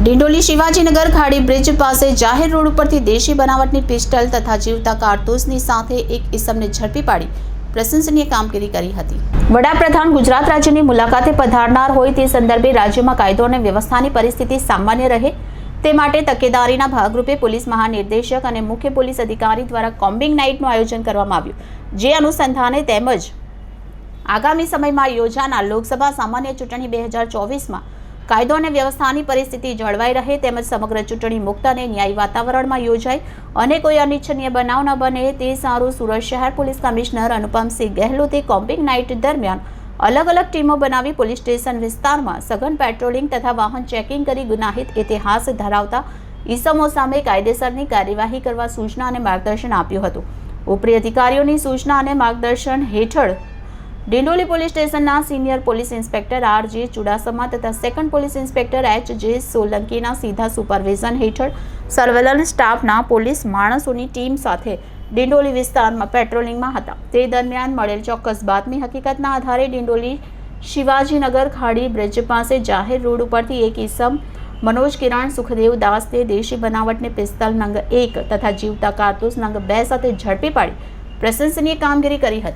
ડિંડોલી શિવાજીનગર ખાડી બ્રિજ પાસે જાહેર રોડ ઉપરથી દેશી બનાવટની પિસ્ટલ તથા જીવતા કારતૂસની સાથે એક ઇસમને ઝડપી પાડી પ્રશંસનીય કામગીરી કરી હતી। વડાપ્રધાન ગુજરાત રાજ્યની મુલાકાતે પધારનાર હોય તે સંદર્ભે રાજ્યમાં કાયદો અને વ્યવસ્થાની પરિસ્થિતિ સામાન્ય રહે તે માટે તકેદારીના ભાગરૂપે પોલીસ મહાનિર્દેશક અને મુખ્ય પોલીસ અધિકારી દ્વારા કોમ્બિંગ નાઇટનું આયોજન કરવામાં આવ્યું, જે અનુસંધાને તેમજ આગામી સમયમાં યોજાનાર લોકસભા સામાન્ય ચૂંટણી 2024માં કાયદો અને વ્યવસ્થાની પરિસ્થિતિ જળવાઈ રહે તેમજ સમગ્ર ચૂંટણી મુક્ત અને ન્યાયી વાતાવરણમાં યોજાય અને કોઈ અનિચ્છનીય બનાવ ન બને તે સારું સુરત શહેર પોલીસ કમિશનર અનુપમસિંહ ગહેલોતે કોમ્બિંગ નાઇટ દરમિયાન અલગ અલગ ટીમો બનાવી પોલીસ સ્ટેશન વિસ્તારમાં સઘન પેટ્રોલિંગ તથા વાહન ચેકિંગ કરી ગુનાહિત ઇતિહાસ ધરાવતા ઇસમો સામે કાયદેસરની કાર્યવાહી કરવા સૂચના અને માર્ગદર્શન આપ્યું હતું। ઉપરી અધિકારીઓની સૂચના અને માર્ગદર્શન હેઠળ ડિંડોલી પોલીસ સ્ટેશનના સિનિયર પોલીસ ઇન્સ્પેક્ટર આર.જે. ચુડાસમા તથા સેકન્ડ પોલીસ ઇન્સ્પેક્ટર એચ.જે. સોલંકીના સીધા સુપરવિઝન હેઠળ સર્વેલન્સ સ્ટાફના પોલીસ માણસોની ટીમ સાથે ડિંડોલી વિસ્તારમાં પેટ્રોલિંગમાં હતા। તે દરમિયાન મળેલ ચોક્કસ બાતમી હકીકતના આધારે ડિંડોલી શિવાજીનગર ખાડી બ્રિજ પાસે જાહેર રોડ ઉપરથી એક ઇસમ મનોજ કિરણ સુખદેવ દાસને દેશી બનાવટની પિસ્તલ નંગ 1 તથા જીવતા કારતૂસ નંગ 2 સાથે ઝડપી પાડી પ્રશંસનીય કામગીરી કરી હતી।